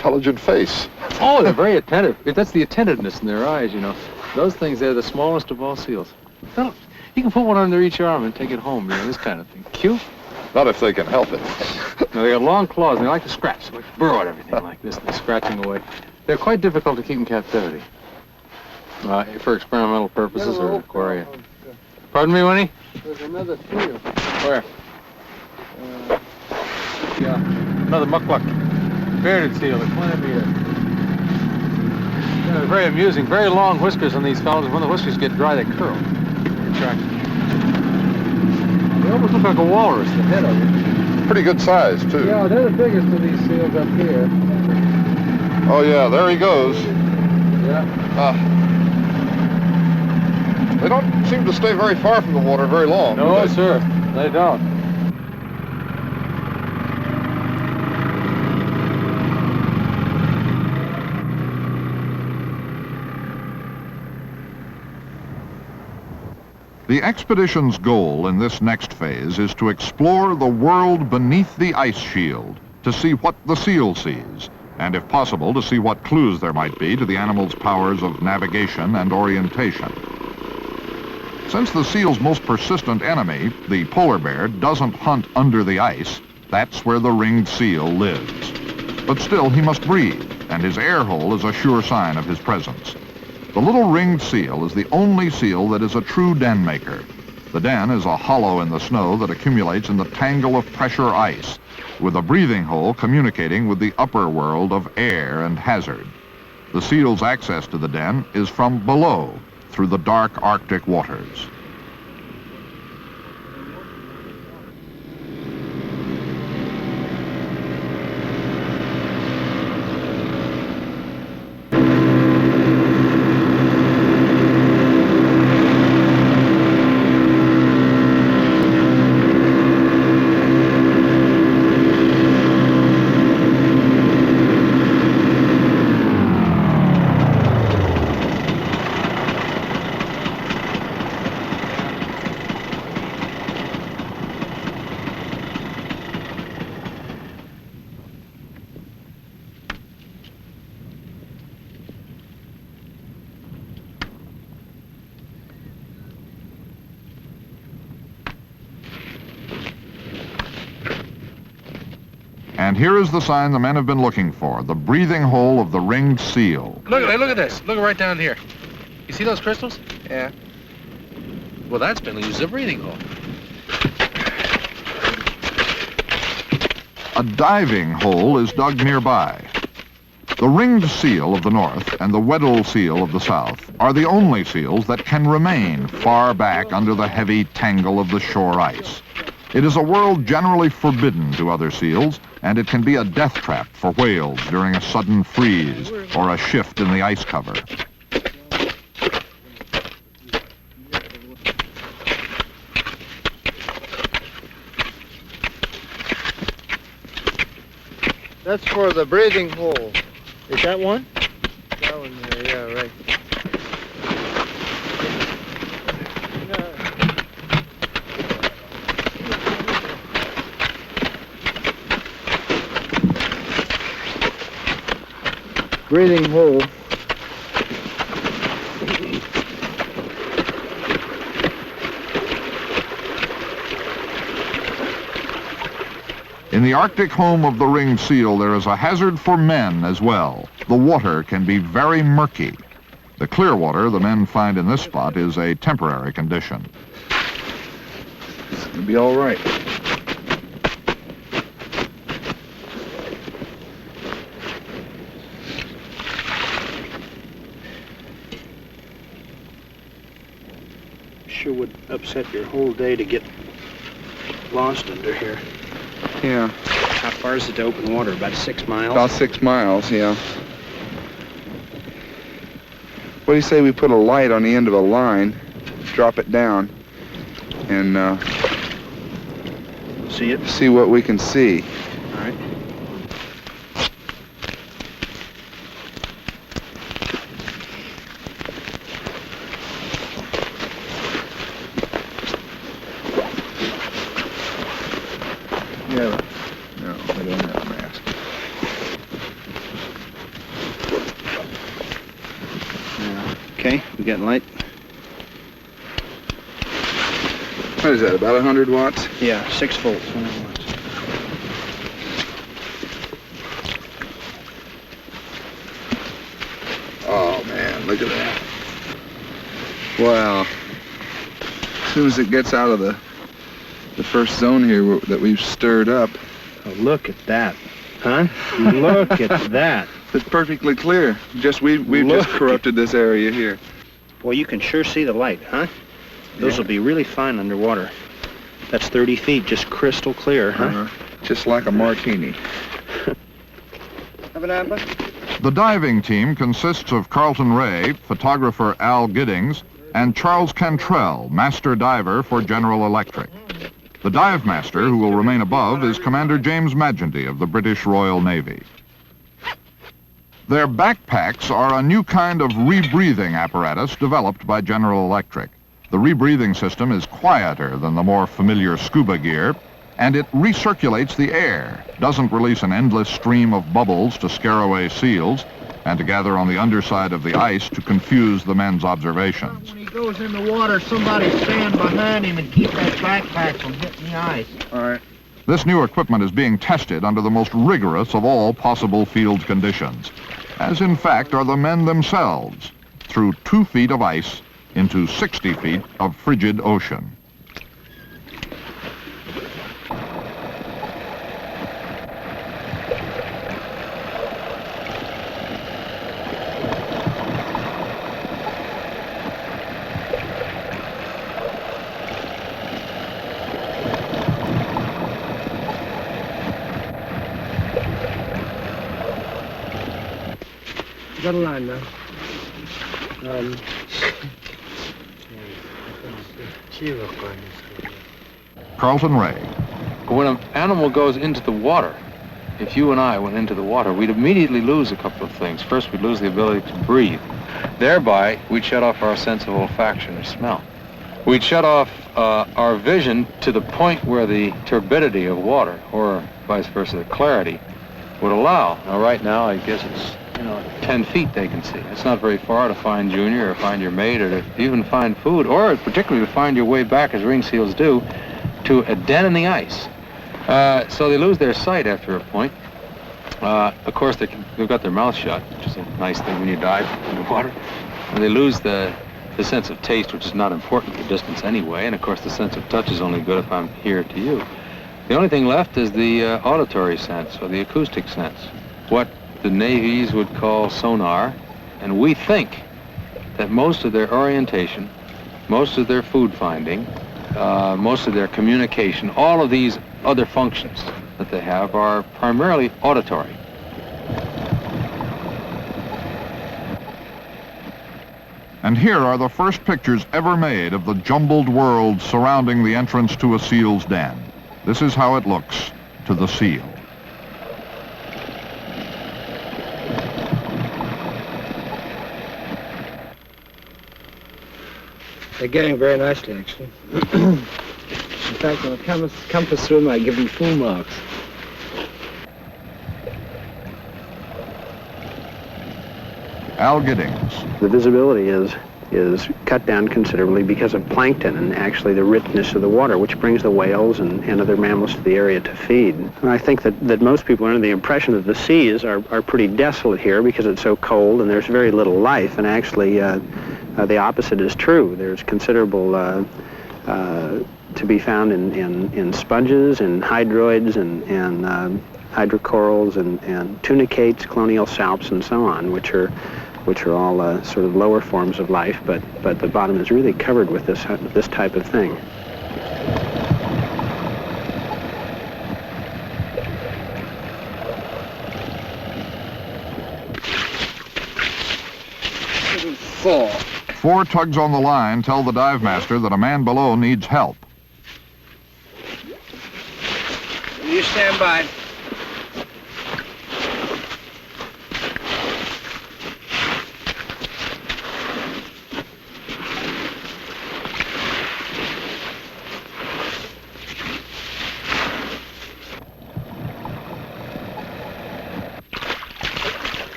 intelligent face. Oh, they're very attentive. That's the attentiveness in their eyes, you know. Those things, they're the smallest of all seals. Well, you can put one under each arm and take it home, you know, this kind of thing. Cute? Not if they can help it. No, they got long claws, and they like to scratch. They like to burrow at everything like this, and they're scratching away. They're quite difficult to keep in captivity. For experimental purposes or aquaria. Pardon me, Winnie? There's another seal. Where? Yeah, another muckluck. Bearded seal, the Kleinerman. Yeah, they're very amusing. Very long whiskers on these fellows. When the whiskers get dry, they curl. Retract. They almost look like a walrus, the head of it. Pretty good size, too. Yeah, they're the biggest of these seals up here. Oh, yeah, there he goes. Yeah. They don't seem to stay very far from the water very long. No, sir, they don't. The expedition's goal in this next phase is to explore the world beneath the ice shield, to see what the seal sees, and if possible, to see what clues there might be to the animal's powers of navigation and orientation. Since the seal's most persistent enemy, the polar bear, doesn't hunt under the ice, that's where the ringed seal lives. But still, he must breathe, and his air hole is a sure sign of his presence. The little ringed seal is the only seal that is a true den maker. The den is a hollow in the snow that accumulates in the tangle of pressure ice, with a breathing hole communicating with the upper world of air and hazard. The seal's access to the den is from below, through the dark Arctic waters. And here is the sign the men have been looking for, the breathing hole of the ringed seal. Look at this. Look right down here. You see those crystals? Yeah. Well, that's been used as a breathing hole. A diving hole is dug nearby. The ringed seal of the north and the Weddell seal of the south are the only seals that can remain far back under the heavy tangle of the shore ice. It is a world generally forbidden to other seals, and it can be a death trap for whales during a sudden freeze or a shift in the ice cover. That's for the breathing hole. Is that one? That one there, yeah, right. Breathing hole. In the Arctic home of the ringed seal, there is a hazard for men as well. The water can be very murky. The clear water the men find in this spot is a temporary condition. It's gonna be all right. Sure would upset your whole day to get lost under here. Yeah. How far is it to open water? About 6 miles? About 6 miles, yeah. What do you say we put a light on the end of a line, drop it down, and See it? see what we can see? All right. Yeah. No, I don't have a mask. Okay, we got light. What is that, about 100 watts? Yeah, 6 volts. 100 watts. Oh man, look at that. Wow. As soon as it gets out of the first zone here that we've stirred up, Oh, look at that. Huh? Look at that. it's perfectly clear. We've just corrupted this area here. Well, you can sure see the light, huh? Those will be really fine underwater. That's 30 feet, just crystal clear, huh? Just like a martini. Have an amber? The diving team consists of Carleton Ray, photographer Al Giddings, and Charles Cantrell, master diver for General Electric. The dive master, who will remain above, is Commander James Magenty of the British Royal Navy. Their backpacks are a new kind of rebreathing apparatus developed by General Electric. The rebreathing system is quieter than the more familiar scuba gear, and it recirculates the air, doesn't release an endless stream of bubbles to scare away seals, and to gather on the underside of the ice to confuse the men's observations. When he goes in the water, somebody stand behind him and keep that backpack from hitting the ice. All right. This new equipment is being tested under the most rigorous of all possible field conditions, as in fact are the men themselves, through 2 feet of ice into 60 feet of frigid ocean. Got a line now. Carleton Ray. When an animal goes into the water, if you and I went into the water, we'd immediately lose a couple of things. First, we'd lose the ability to breathe. Thereby, we'd shut off our sense of olfaction or smell. We'd shut off our vision to the point where the turbidity of water, or vice versa, the clarity, would allow. Now, right now, I guess it's 10 feet they can see. It's not very far to find Junior or find your mate or to even find food, or particularly to find your way back, as ring seals do, to a den in the ice. So they lose their sight after a point. Of course, they've got their mouth shut, which is a nice thing when you dive in the water. And they lose the sense of taste, which is not important for distance anyway. And of course, the sense of touch is only good if I'm here to you. The only thing left is the auditory sense, or the acoustic sense, what the navies would call sonar. And we think that most of their orientation, most of their food finding, most of their communication, all of these other functions that they have are primarily auditory. And here are the first pictures ever made of the jumbled world surrounding the entrance to a seal's den. This is how it looks to the seal. They're getting very nicely, actually. In fact, on the compass through them, I give them full marks. Al Giddings. The visibility is cut down considerably because of plankton and actually the richness of the water, which brings the whales and other mammals to the area to feed. And I think that most people are under the impression that the seas are pretty desolate here because it's so cold and there's very little life, and actually the opposite is true. There's considerable to be found in sponges and hydroids and hydrocorals and tunicates, colonial salps, and so on, which are all sort of lower forms of life, but the bottom is really covered with this type of thing. Four tugs on the line tell the dive master that a man below needs help. You stand by.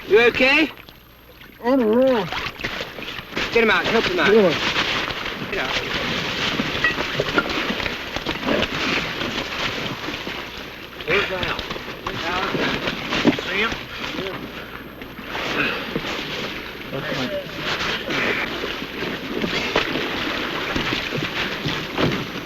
You okay? I don't know. Get him out. Help him out. Get out. Where's Al? See him?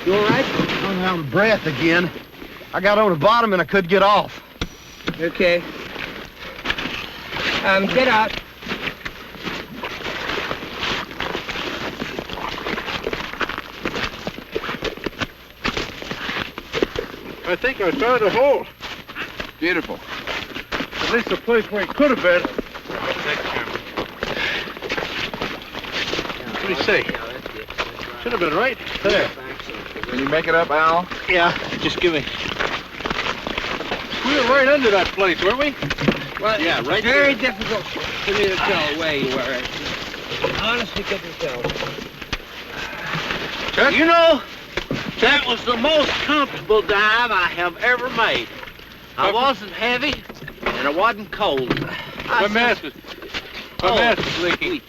You all right? I'm out of breath again. I got on the bottom and I couldn't get off. Okay. Get out. I think I found a hole. Beautiful. At least a place where it could have been. What do you say? Should have been right there. Can you make it up, Al? Yeah, just give me. We were right under that place, weren't we? Well, Yeah, right very there. difficult for me to tell where you were. Honestly, couldn't tell. You know, that was the most comfortable dive I have ever made. I wasn't heavy, and I wasn't cold. My mask is leaking.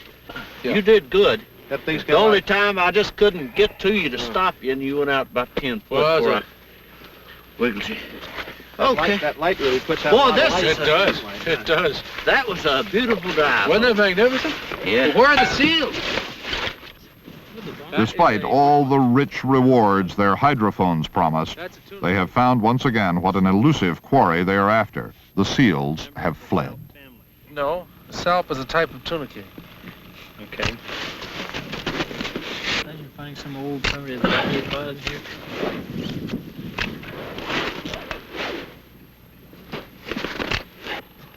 Yeah. You did good. That thing's The only time I just couldn't get to you to stop you, and you went out about 10 foot Well, before I that's wiggled you. Okay. That light really puts out. Boy, this It does. It does. That was a beautiful dive. Wasn't it magnificent? Yeah. Where are the seals? Despite all the rich rewards their hydrophones promised, they have found once again what an elusive quarry they are after. The seals have fled. No. Salp is a type of tunicate. Okay. Imagine finding some old summary of the files here.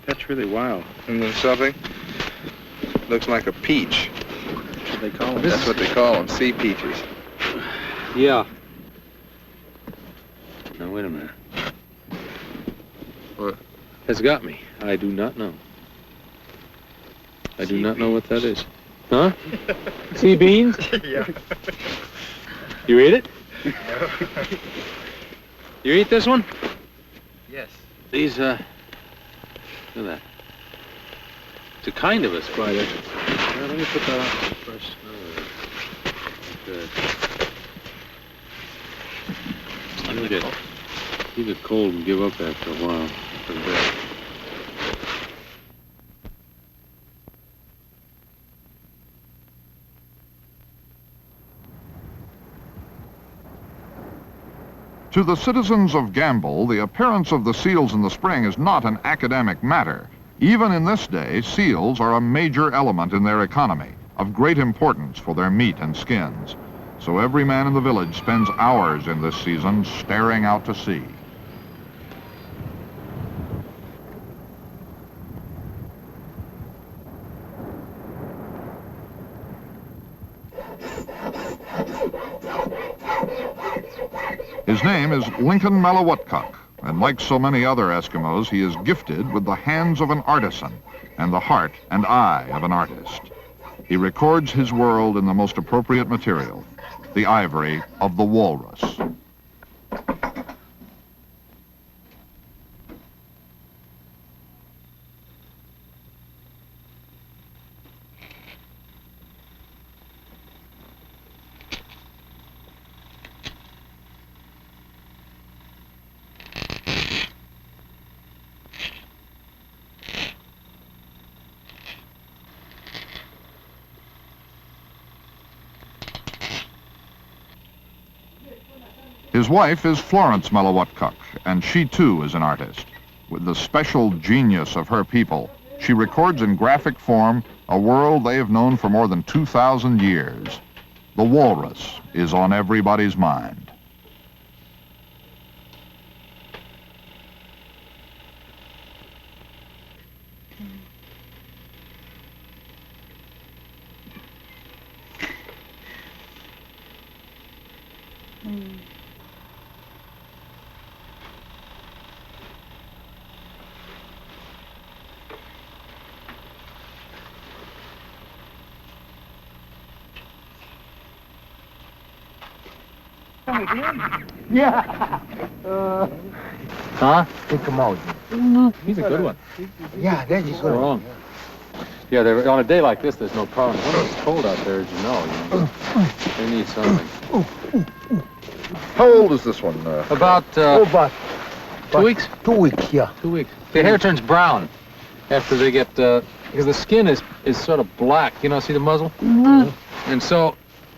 That's really wild. And then something looks like a peach. That's what they call them. That's what they call them, sea peaches. Yeah. Now, wait a minute. What? Has got me. I do not know. I do not know what that is. Huh? Sea beans? Yeah. You eat it? You eat this one? Yes. These, look at that. It's a kind of a spider. Well, let me put that on first. Good. You get cold and give up after a while. For the best. To the citizens of Gimbel, the appearance of the seals in the spring is not an academic matter. Even in this day, seals are a major element in their economy, of great importance for their meat and skins. So every man in the village spends hours in this season staring out to sea. His name is Lincoln Malawatkuk, and like so many other Eskimos, he is gifted with the hands of an artisan and the heart and eye of an artist. He records his world in the most appropriate material, the ivory of the walrus. His wife is Florence Malawatkuk, and she too is an artist. With the special genius of her people, she records in graphic form a world they have known for more than 2,000 years. The walrus is on everybody's mind. Huh? Take him out. He's a good one. Yeah, that's his Wrong. Yeah, on a day like this, there's no problem. When it's cold out there, as you know, they need something. How old is this one? About But 2 weeks? 2 weeks, yeah. 2 weeks. The hair turns brown after they get, because the skin is sort of black. You know, see the muzzle? And so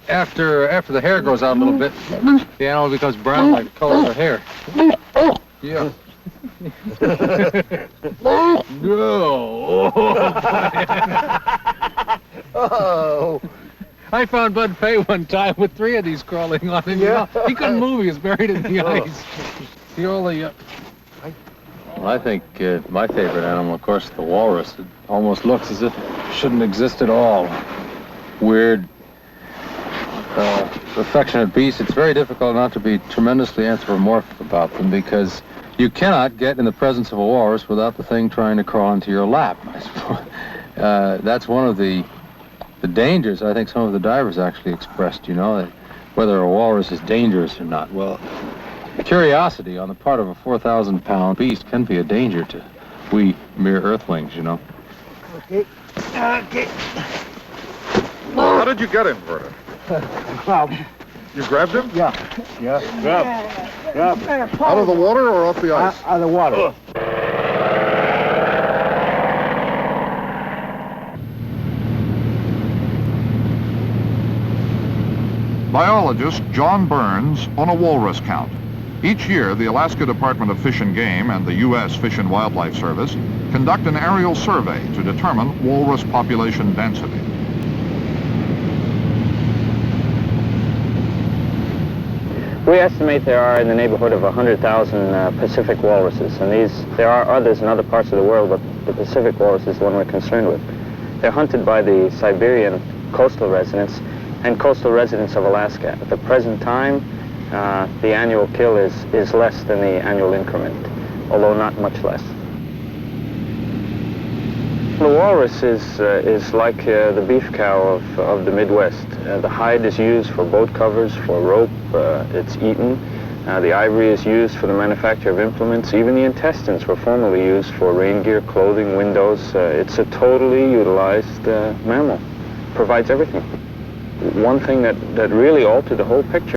after the hair grows out a little bit, the animal becomes brown like the color of the hair. Yeah. No. Oh. I found Bud Fay one time with 3 of these crawling on him. Yeah. You know, he couldn't move. He was buried in the ice. He only... Well, I think my favorite animal, of course, is the walrus. It almost looks as if it shouldn't exist at all. Weird, affectionate beast. It's very difficult not to be tremendously anthropomorphic about them because you cannot get in the presence of a walrus without the thing trying to crawl into your lap, I suppose. That's one of the dangers I think some of the divers actually expressed, you know, whether a walrus is dangerous or not. Well, curiosity on the part of a 4,000-pound beast can be a danger to we mere earthlings, you know. Okay. Okay. How did you get him, Vernon? You grabbed him? Yeah. Grab. Out of the water or off the ice? Out of the water. Biologist John Burns on a walrus count. Each year, the Alaska Department of Fish and Game and the U.S. Fish and Wildlife Service conduct an aerial survey to determine walrus population density. We estimate there are in the neighborhood of 100,000 Pacific walruses, and there are others in other parts of the world, but the Pacific walrus is the one we're concerned with. They're hunted by the Siberian coastal residents and coastal residents of Alaska. At the present time, the annual kill is less than the annual increment, although not much less. The walrus is like the beef cow of the Midwest. The hide is used for boat covers, for rope, it's eaten. The ivory is used for the manufacture of implements. Even the intestines were formerly used for rain gear, clothing, windows. It's a totally utilized mammal. Provides everything. One thing that really altered the whole picture